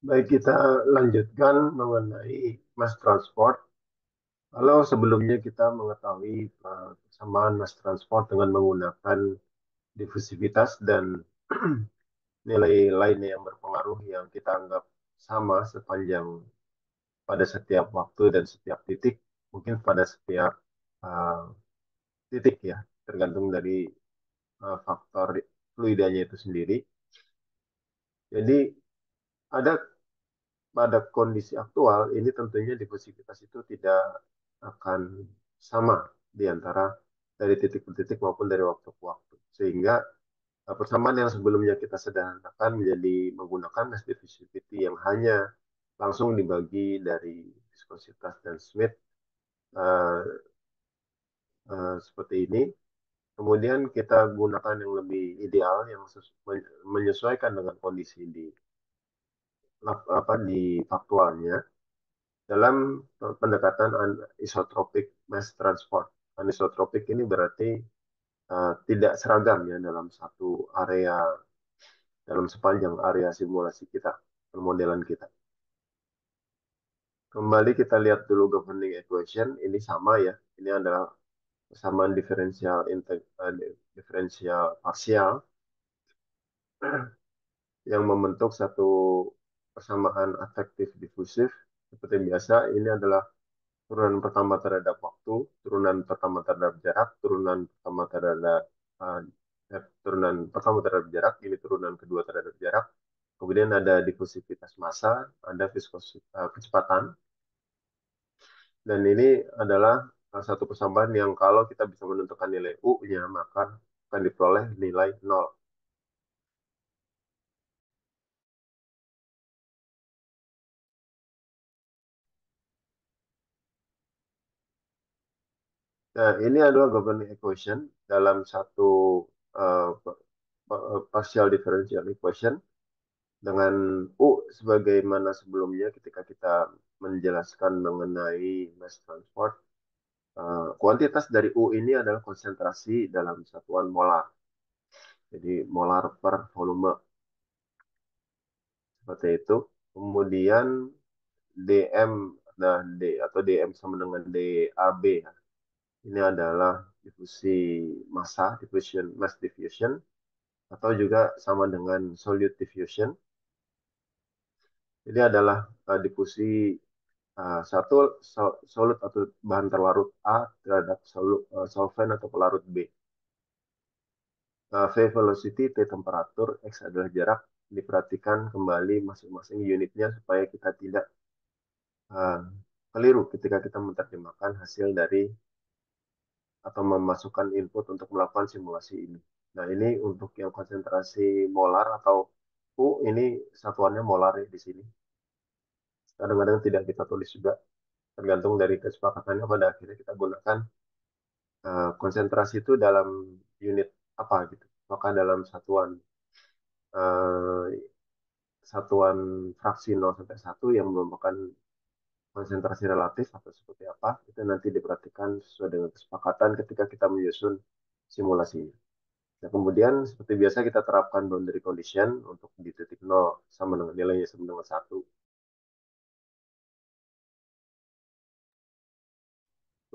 Baik, kita lanjutkan mengenai mass transport. Kalau sebelumnya kita mengetahui kesamaan mass transport dengan menggunakan difusivitas dan nilai lainnya yang berpengaruh yang kita anggap sama sepanjang pada setiap waktu dan setiap titik, mungkin pada setiap uh, titik ya, tergantung dari faktor fluidanya itu sendiri. Jadi ada pada kondisi aktual ini tentunya difusivitas itu tidak akan sama di antara dari titik ke titik maupun dari waktu ke waktu. Sehingga persamaan yang sebelumnya kita sederhanakan menjadi menggunakan mass diffusivity yang hanya langsung dibagi dari viskositas dan Smith eh, seperti ini. Kemudian kita gunakan yang lebih ideal yang menyesuaikan dengan kondisi di di faktualnya dalam pendekatan isotropik mass transport. Anisotropik ini berarti tidak seragam ya dalam satu area, dalam sepanjang area simulasi kita, permodelan kita. Kembali kita lihat dulu governing equation, ini sama ya, ini adalah persamaan diferensial parsial yang membentuk satu persamaan afektif difusif. Seperti biasa, ini adalah turunan pertama terhadap waktu, turunan pertama terhadap jarak, uh, turunan pertama terhadap jarak, ini turunan kedua terhadap jarak. Kemudian ada difusivitas massa, ada kecepatan, dan ini adalah satu persamaan yang kalau kita bisa menentukan nilai U-nya, maka akan diperoleh nilai nol. Nah, ini adalah governing equation dalam satu uh, partial differential equation dengan U sebagaimana sebelumnya ketika kita menjelaskan mengenai mass transport. Kuantitas dari U ini adalah konsentrasi dalam satuan molar. Jadi molar per volume seperti itu. Kemudian dm, nah D atau dm sama dengan DAB. Ini adalah difusi massa, mass diffusion, atau juga sama dengan solute diffusion. Jadi adalah difusi satu solut atau bahan terlarut A terhadap solvent atau pelarut B. V velocity, T temperatur, X adalah jarak. Diperhatikan kembali masing-masing unitnya supaya kita tidak uh, keliru ketika kita menerjemahkan hasil dari atau memasukkan input untuk melakukan simulasi ini. Nah, ini untuk yang konsentrasi molar atau U, ini satuannya molar ya di sini. Kadang-kadang tidak kita tulis juga, tergantung dari kesepakatannya pada akhirnya kita gunakan konsentrasi itu dalam unit apa gitu. Maka dalam eh, satuan fraksi 0 sampai 1 yang merupakan konsentrasi relatif atau seperti apa, itu nanti diperhatikan sesuai dengan kesepakatan ketika kita menyusun simulasinya. Nah, kemudian seperti biasa kita terapkan boundary condition untuk di titik 0 sama dengan nilainya sama dengan 1.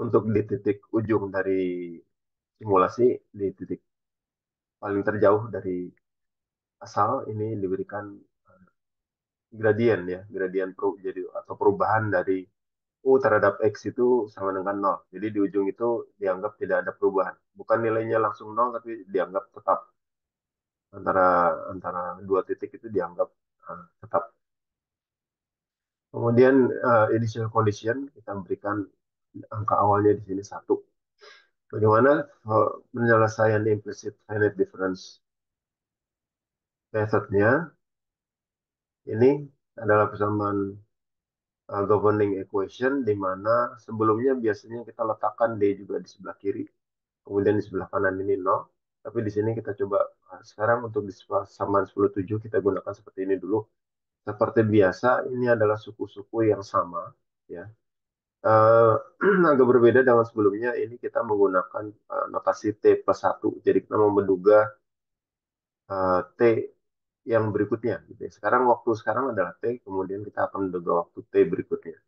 Untuk di titik ujung dari simulasi, di titik paling terjauh dari asal, ini diberikan gradien ya, jadi atau perubahan dari U terhadap X itu sama dengan nol. Jadi di ujung itu dianggap tidak ada perubahan. Bukan nilainya langsung nol, tapi dianggap tetap antara antara dua titik itu dianggap tetap. Kemudian initial condition kita berikan angka awalnya di sini 1. Bagaimana penyelesaian implicit finite difference methodnya? Ini adalah persamaan governing equation di mana sebelumnya biasanya kita letakkan D juga di sebelah kiri, kemudian di sebelah kanan ini nol. Tapi di sini kita coba sekarang untuk di persamaan 10/7 kita gunakan seperti ini dulu. Seperti biasa, ini adalah suku-suku yang sama, ya. Eh, Agak berbeda dengan sebelumnya. Ini kita menggunakan notasi T+1. Jadi kita mau menduga T yang berikutnya gitu ya. Waktu sekarang adalah T, kemudian kita akan menduga waktu T berikutnya.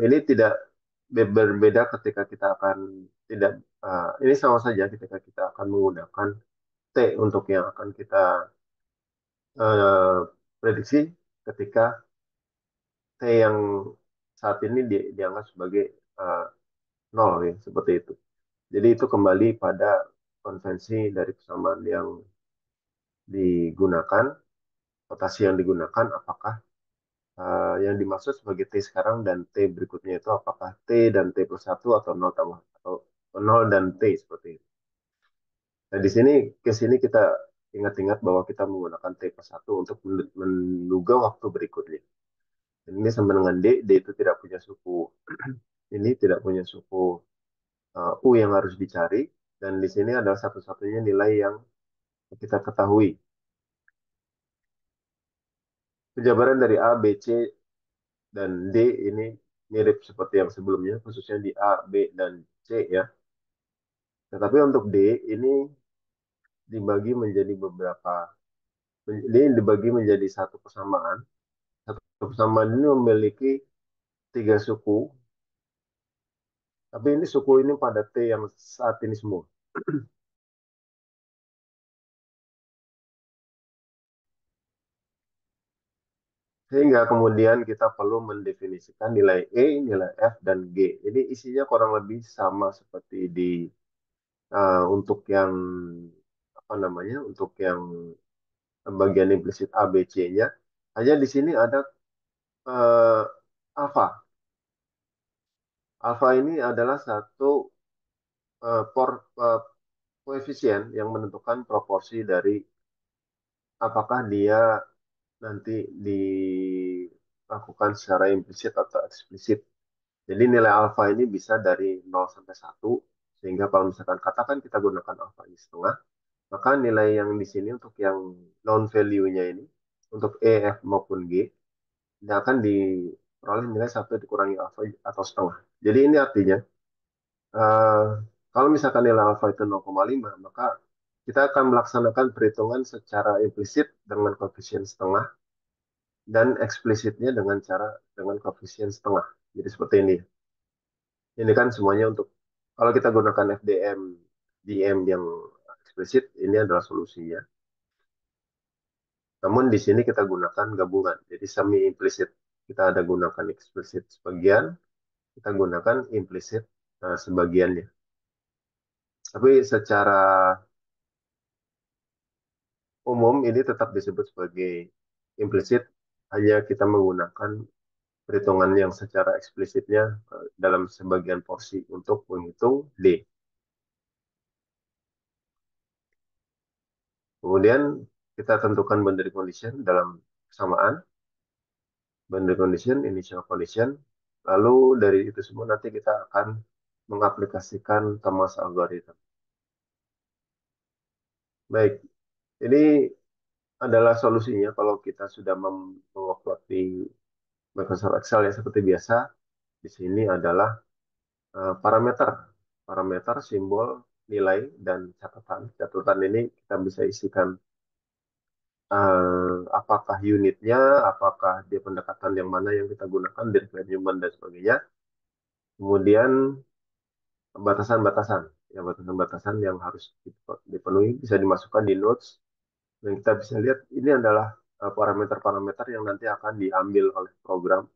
Ini tidak berbeda ketika kita akan tidak ini sama saja ketika kita akan menggunakan T untuk yang akan kita prediksi ketika T yang saat ini dianggap sebagai eh, nol ya seperti itu. Jadi itu kembali pada konvensi dari persamaan yang digunakan, notasi yang digunakan, apakah yang dimaksud sebagai T sekarang dan T berikutnya itu apakah T dan T plus satu atau nol tambah atau nol dan T seperti itu. Nah di sini case ini kita ingat-ingat bahwa kita menggunakan T plus satu untuk menduga waktu berikutnya. Dan ini sama dengan D itu tidak punya suku ini tidak punya suku U yang harus dicari dan di sini adalah satu-satunya nilai yang kita ketahui. Penjabaran dari A, B, C, dan D ini mirip seperti yang sebelumnya, khususnya di A, B, dan C ya. Tetapi untuk D ini dibagi menjadi beberapa, ini dibagi menjadi satu persamaan. Satu persamaan ini memiliki tiga suku, tapi ini suku ini pada T yang saat ini semua. Sehingga kemudian kita perlu mendefinisikan nilai E, nilai F, dan G. Ini isinya kurang lebih sama seperti di untuk yang apa namanya, untuk yang bagian implisit A, B, C-nya. Hanya di sini ada eh, alfa. Alfa ini adalah satu eh, por, eh, koefisien yang menentukan proporsi dari apakah dia nanti dilakukan secara implisit atau eksplisit. Jadi nilai alfa ini bisa dari 0 sampai 1, sehingga kalau misalkan katakan kita gunakan alfa ini setengah, maka nilai yang di sini untuk yang non value-nya ini, untuk E, F maupun G, ini akan diperoleh nilai 1 dikurangi alfa atau setengah. Jadi ini artinya, eh, kalau misalkan nilai alfa itu 0,5, maka kita akan melaksanakan perhitungan secara implisit dengan koefisien setengah dan eksplisitnya dengan koefisien setengah. Jadi seperti ini. Ini kan semuanya untuk kalau kita gunakan FDM DM yang eksplisit, ini adalah solusinya. Namun di sini kita gunakan gabungan. Jadi semi implisit kita ada gunakan eksplisit sebagian, kita gunakan implisit sebagiannya. Tapi secara umum ini tetap disebut sebagai implisit, hanya kita menggunakan perhitungan yang secara eksplisitnya dalam sebagian porsi untuk menghitung D. Kemudian kita tentukan boundary condition dalam kesamaan, boundary condition, initial condition. Lalu dari itu semua nanti kita akan mengaplikasikan Thomas algorithm. Baik, ini adalah solusinya kalau kita sudah mengupload di Microsoft Excel ya seperti biasa. Di sini adalah parameter, parameter, simbol, nilai, dan catatan. Catatan ini kita bisa isikan apakah unitnya, apakah dia pendekatan yang mana yang kita gunakan, dari human dan sebagainya. Kemudian batasan-batasan, ya batasan-batasan yang harus dipenuhi bisa dimasukkan di notes dan kita bisa lihat ini adalah parameter-parameter yang nanti akan diambil oleh program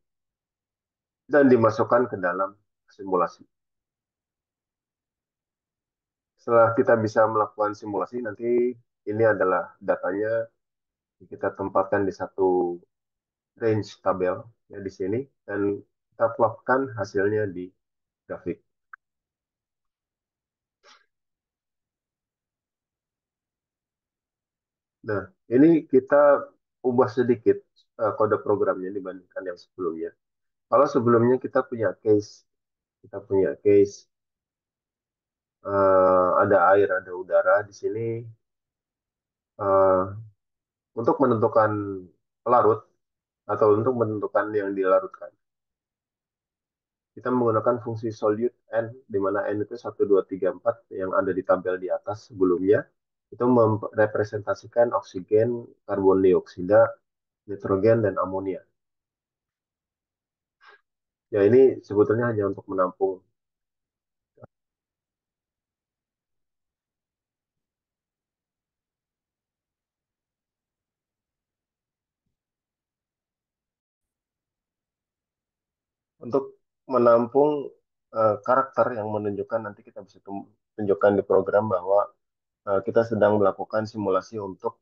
dan dimasukkan ke dalam simulasi. Setelah kita bisa melakukan simulasi, nanti ini adalah datanya kita tempatkan di satu range tabel ya di sini dan kita plotkan hasilnya di grafik. Nah, ini kita ubah sedikit kode programnya dibandingkan yang sebelumnya. Kalau sebelumnya kita punya case ada air, ada udara di sini eh, untuk menentukan pelarut atau untuk menentukan yang dilarutkan. Kita menggunakan fungsi solute n, di mana n itu 1, 2, 3, 4 yang ada di tabel di atas sebelumnya. itu merepresentasikan oksigen, karbon dioksida, nitrogen, dan amonia. Ya ini sebetulnya hanya untuk menampung. Untuk menampung karakter yang menunjukkan nanti kita bisa tunjukkan di program bahwa kita sedang melakukan simulasi untuk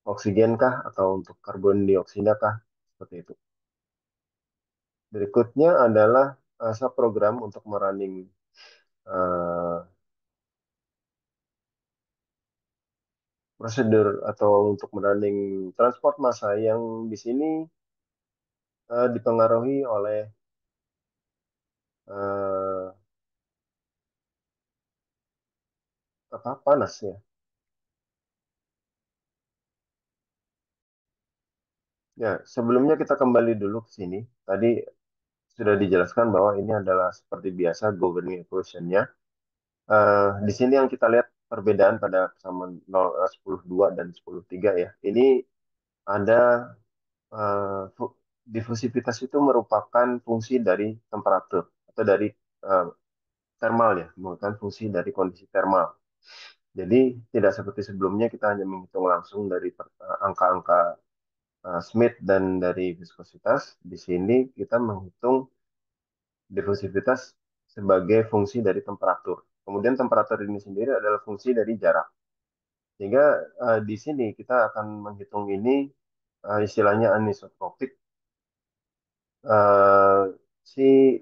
oksigen kah atau untuk karbon dioksida kah seperti itu. Berikutnya adalah subprogram untuk merunning eh, prosedur atau untuk merunning transport massa yang di sini dipengaruhi oleh eh, apa panas ya. Ya, sebelumnya kita kembali dulu ke sini. Tadi sudah dijelaskan bahwa ini adalah seperti biasa governing equation-nya. Di sini yang kita lihat perbedaan pada kesamaan 10.2 dan 10.3 ya. Ini ada difusivitas itu merupakan fungsi dari temperatur atau dari eh, thermal ya, merupakan fungsi dari kondisi thermal. Jadi tidak seperti sebelumnya kita hanya menghitung langsung dari angka-angka Smith dan dari viskositas. Di sini kita menghitung difusivitas sebagai fungsi dari temperatur. Kemudian temperatur ini sendiri adalah fungsi dari jarak. Sehingga di sini kita akan menghitung ini istilahnya anisotropik. Si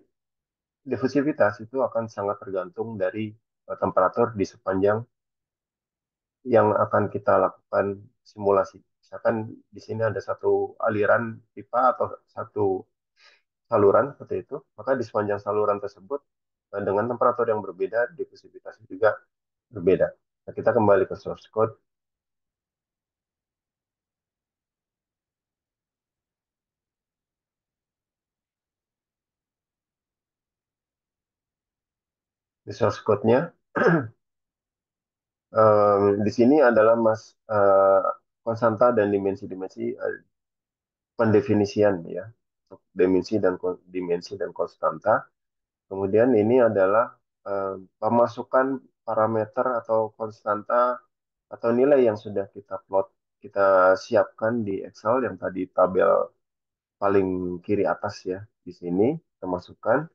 difusivitas itu akan sangat tergantung dari temperatur di sepanjang yang akan kita lakukan simulasi. Misalkan di sini ada satu aliran pipa atau satu saluran seperti itu, maka di sepanjang saluran tersebut dengan temperatur yang berbeda, difusivitasnya juga berbeda. Nah, kita kembali ke source code. Di source code-nya, di sini adalah konstanta dan dimensi-dimensi pendefinisian ya, untuk dimensi dan konstanta. Kemudian ini adalah pemasukan parameter atau konstanta atau nilai yang sudah kita plot, kita siapkan di Excel yang tadi tabel paling kiri atas ya. Di sini kita masukkan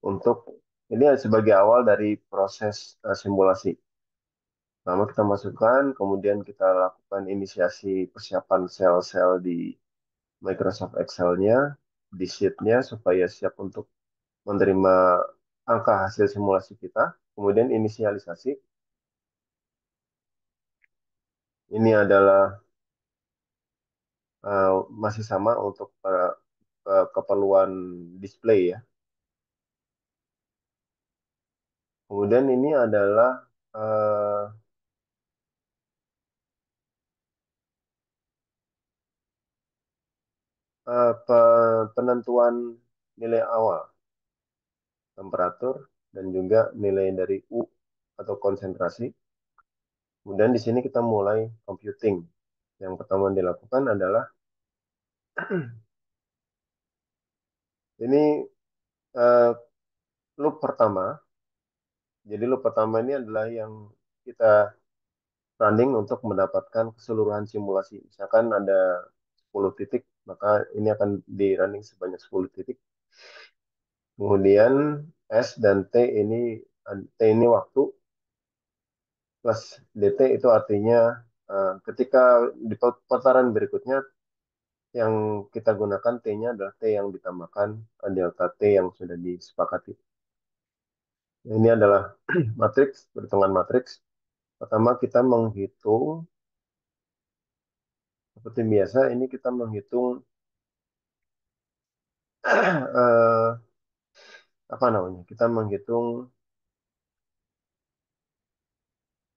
untuk ini sebagai awal dari proses simulasi. Pertama kita masukkan, kemudian kita lakukan inisiasi persiapan sel-sel di Microsoft Excel-nya, di sheet-nya supaya siap untuk menerima angka hasil simulasi kita, kemudian inisialisasi. Ini adalah eh, masih sama untuk keperluan display ya. Kemudian ini adalah eh, penentuan nilai awal, temperatur, dan juga nilai dari U atau konsentrasi. Kemudian di sini kita mulai computing. Yang pertama dilakukan adalah ini eh, loop pertama. Jadi loop pertama ini adalah yang kita running untuk mendapatkan keseluruhan simulasi. Misalkan ada 10 titik, maka ini akan di running sebanyak 10 titik. Kemudian S dan T ini waktu plus DT itu artinya ketika di putaran berikutnya yang kita gunakan T-nya adalah T yang ditambahkan delta T yang sudah disepakati. Ini adalah matriks, perhitungan matriks. Pertama kita menghitung seperti biasa ini kita menghitung eh, apa namanya? Kita menghitung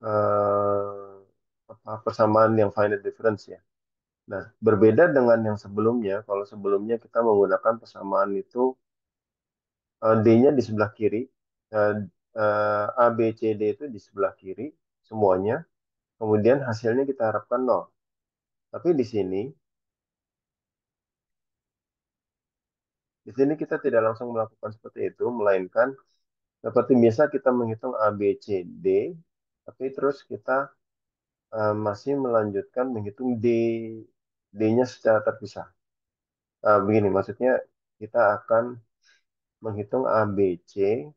eh, persamaan yang finite difference ya. Nah, berbeda dengan yang sebelumnya. Kalau sebelumnya kita menggunakan persamaan itu D-nya di sebelah kiri, eh, A, B, C, D itu di sebelah kiri, semuanya, kemudian hasilnya kita harapkan nol. Tapi di sini kita tidak langsung melakukan seperti itu, melainkan seperti biasa kita menghitung A, B, C, D, tapi terus kita masih melanjutkan menghitung D-nya secara terpisah. Begini, maksudnya kita akan menghitung A, B, C,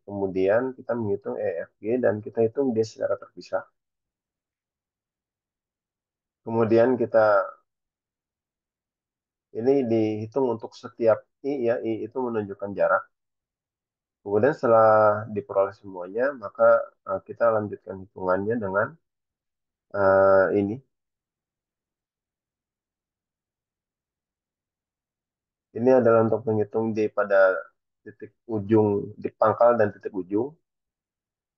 kemudian kita menghitung E, F, G, dan kita hitung D secara terpisah. Kemudian ini dihitung untuk setiap I, ya, I itu menunjukkan jarak. Kemudian setelah diperoleh semuanya, maka kita lanjutkan hitungannya dengan ini. Ini adalah untuk menghitung D pada titik ujung, di pangkal dan titik ujung.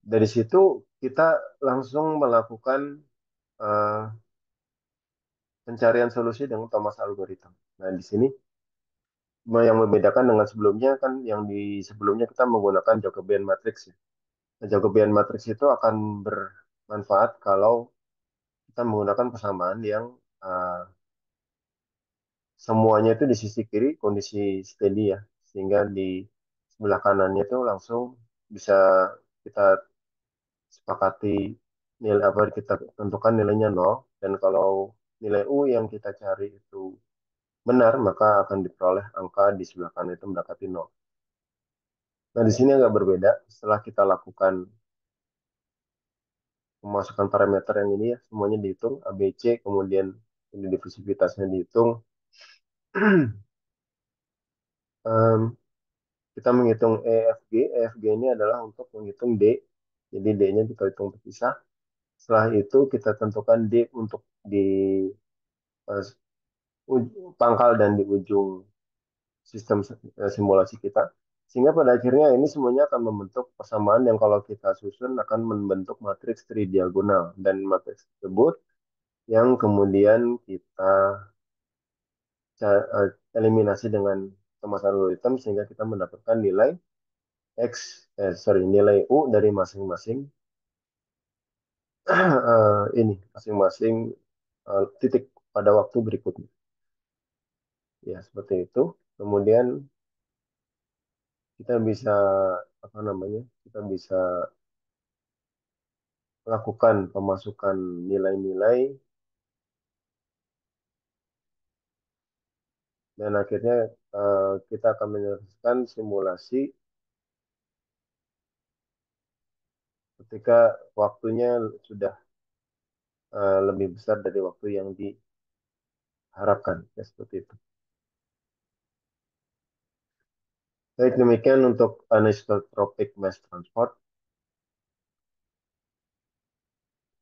Dari situ kita langsung melakukan eh, pencarian solusi dengan Thomas algorithm. Nah, di sini yang membedakan dengan sebelumnya kan yang di sebelumnya kita menggunakan Jacobian matrix ya. Nah, Jacobian matrix itu akan bermanfaat kalau kita menggunakan persamaan yang eh, semuanya itu di sisi kiri kondisi steady ya, sehingga di sebelah kanannya itu langsung bisa kita sepakati nilai apa kita tentukan nilainya nol, dan kalau nilai U yang kita cari itu benar maka akan diperoleh angka di sebelah kanan itu mendekati nol. Nah, di sini agak berbeda setelah kita lakukan memasukkan parameter yang ini ya, semuanya dihitung A, B, C, kemudian ini divisibilitasnya dihitung. Em, kita menghitung EFG. EFG ini adalah untuk menghitung D. Jadi D-nya kita hitung terpisah. Setelah itu kita tentukan D untuk di eh, pangkal dan di ujung sistem simulasi kita. Sehingga pada akhirnya ini semuanya akan membentuk persamaan yang kalau kita susun akan membentuk matriks tridiagonal. Dan matriks tersebut yang kemudian kita eliminasi dengan Thomas algorithm sehingga kita mendapatkan nilai nilai U dari masing-masing ini masing-masing titik pada waktu berikutnya. Ya, seperti itu. Kemudian kita bisa apa namanya? Kita bisa melakukan pemasukan nilai-nilai dan akhirnya kita akan menyelesaikan simulasi ketika waktunya sudah lebih besar dari waktu yang diharapkan. Ya, seperti itu. Baik, demikian untuk anisotropic mass transport.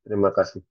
Terima kasih.